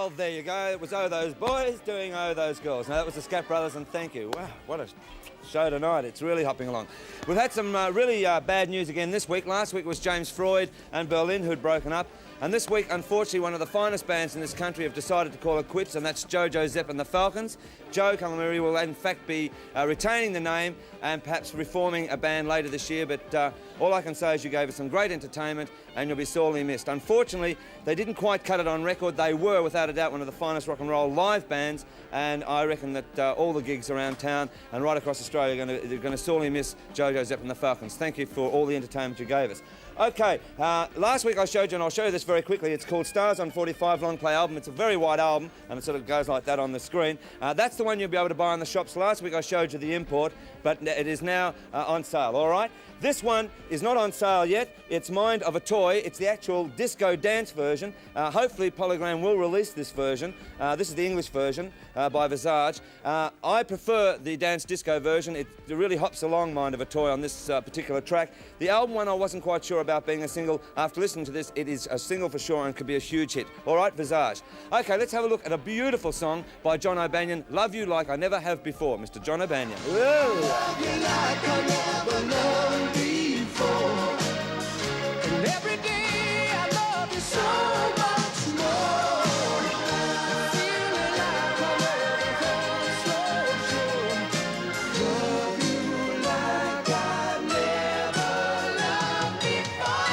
Well, there you go. It was Oh Those Boys doing Oh Those Girls. Now, that was the Scat Brothers, and thank you. Wow, what a show tonight. It's really hopping along. We've had some really bad news again this week. Last week was James Freud and Berlin who'd broken up. And this week, unfortunately, one of the finest bands in this country have decided to call it quits, and that's Jojo Zepp and the Falcons. Joe Calamari will, in fact, be retaining the name and perhaps reforming a band later this year, but all I can say is you gave us some great entertainment and you'll be sorely missed. Unfortunately, they didn't quite cut it on record. They were, without a doubt, one of the finest rock and roll live bands, and I reckon that all the gigs around town and right across Australia are going to sorely miss Jojo Zepp and the Falcons. Thank you for all the entertainment you gave us. Okay, last week I showed you, and I'll show you this very quickly, it's called Stars on 45 long play album. It's a very wide album, and it sort of goes like that on the screen. That's the one you'll be able to buy in the shops. Last week I showed you the import, but it is now on sale, all right? This one is not on sale yet. It's Mind of a Toy. It's the actual disco dance version. Hopefully Polygram will release this version. This is the English version by Visage. I prefer the dance disco version. It really hops along, Mind of a Toy, on this particular track. The album one I wasn't quite sure about being a single. After listening to this, it is a single for sure and could be a huge hit. All right, Visage. Okay, let's have a look at a beautiful song by John O'Banion, Love You Like I Never Have Before. Mr. John O'Banion. Love you like I never loved before. And every day I love you so much more. Feeling like I never felt so sure. Love you like I never loved before.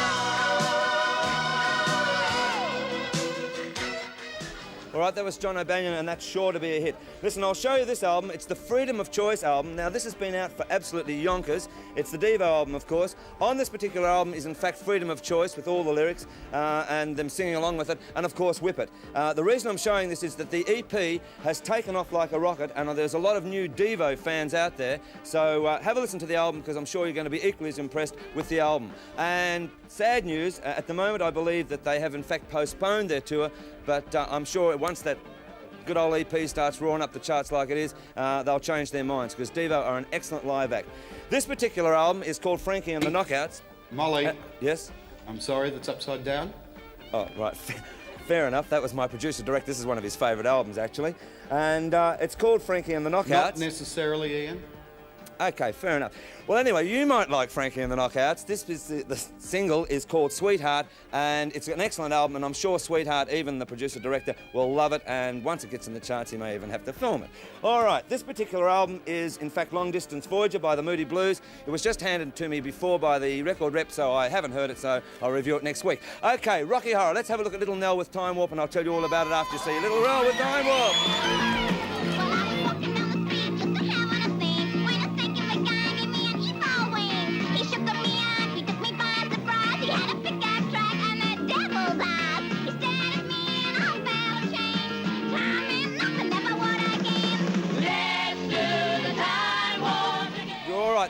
All right, that was John O'Banion, and that's sure to be a hit. Listen, I'll show you this album. It's the Freedom of Choice album. Now, this has been out for absolutely yonkers. It's the Devo album, of course. On this particular album is, in fact, Freedom of Choice with all the lyrics and them singing along with it, and, of course, Whip It. The reason I'm showing this is that the EP has taken off like a rocket, and there's a lot of new Devo fans out there. So have a listen to the album, because I'm sure you're going to be equally as impressed with the album. And sad news, at the moment, I believe that they have, in fact, postponed their tour, but I'm sure once that good old EP starts roaring up the charts like it is, they'll change their minds, because Devo are an excellent live act. This particular album is called Frankie and the Knockouts. Molly. Yes? I'm sorry, that's upside down. Oh, right. Fair enough. That was my producer-director. This is one of his favourite albums, actually. And it's called Frankie and the Knockouts. Not necessarily, Ian. Okay, fair enough. Well, anyway, you might like Frankie and the Knockouts. This is the single is called Sweetheart, and it's an excellent album, and I'm sure Sweetheart, even the producer-director, will love it, and once it gets in the charts, he may even have to film it. All right, this particular album is, in fact, Long Distance Voyager by the Moody Blues. It was just handed to me before by the record rep, so I haven't heard it, so I'll review it next week. Okay, Rocky Horror. Let's have a look at Little Nell with Time Warp, and I'll tell you all about it after you see Little Nell with Time Warp.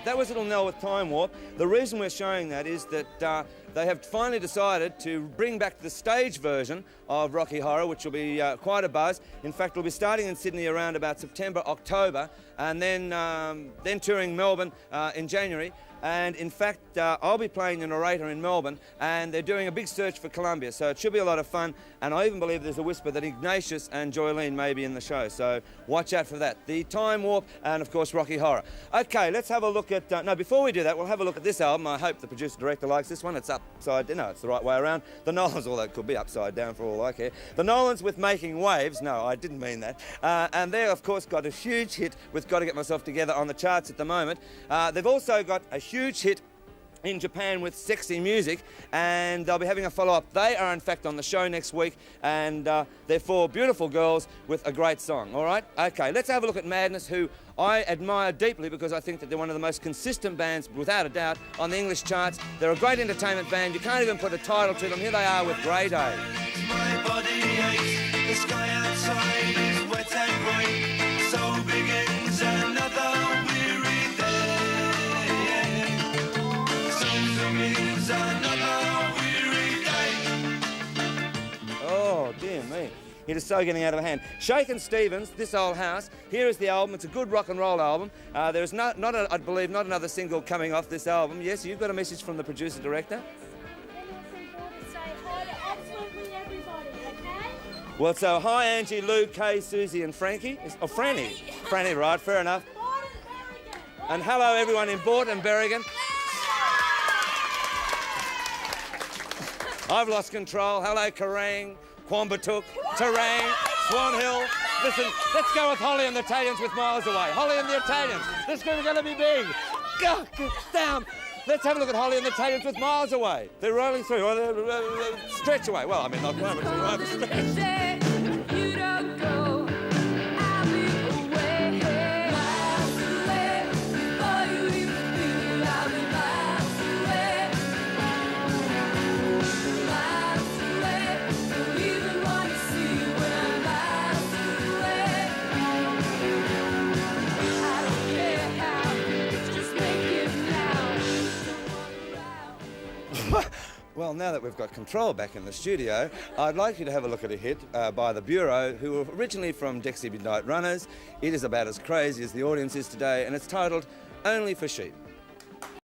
That was Little Nell with Time Warp. The reason we're showing that is that they have finally decided to bring back the stage version of Rocky Horror, which will be quite a buzz. In fact, we'll be starting in Sydney around about September, October, and then touring Melbourne in January. And in fact, I'll be playing the narrator in Melbourne, and they're doing a big search for Columbia, so it should be a lot of fun. And I even believe there's a whisper that Ignatius and Joylene may be in the show, so watch out for that. The Time Warp and, of course, Rocky Horror. Okay, let's have a look at... no, before we do that, we'll have a look at this album. I hope the producer-director likes this one. It's upside... No, it's the right way around. The Nolans, although it could be upside down for all I care. The Nolans with Making Waves. No, I didn't mean that. And they, of course, got a huge hit with Gotta Get Myself Together on the charts at the moment. They've also got a huge hit in Japan with Sexy Music, and they'll be having a follow-up. They are, in fact, on the show next week, and they're four beautiful girls with a great song, all right? Okay, let's have a look at Madness, who I admire deeply because I think that they're one of the most consistent bands, without a doubt, on the English charts. They're a great entertainment band. You can't even put a title to them. Here they are with Grey Day. My body aches, the sky outside is wet and grey, so begins another weary day. So begins another weary day. Oh, dear me. It is so getting out of hand. Shakin Stevens, This Old House. Here is the album. It's a good rock and roll album. There's I believe, not another single coming off this album. Yes, you've got a message from the producer-director? Say hi to absolutely everybody, okay? Well, so hi Angie, Lou, Kay, Susie and Frankie. Oh, Franny. Franny, right, fair enough. And hello everyone in Bort and Berrigan. I've lost control. Hello Kerrang, Quambatook, Terang, Swan Hill. Listen, let's go with Holly and the Italians with Miles Away. Holly and the Italians. This group is going to be big. Go, down. Let's have a look at Holly and the Italians with Miles Away. They're rolling through. Or they're stretch away. Well, I mean, not one, but stretch. You don't go, I'll be away. Miles away, before you even feel I'll be miles away. Miles away, don't even want to see you when I'm miles away. I don't care how, just make it now. Don't walk around. Well, now that we've got control back in the studio, I'd like you to have a look at a hit by the Bureau, who were originally from Dixie Midnight Runners. It is about as crazy as the audience is today, and it's titled Only for Sheep.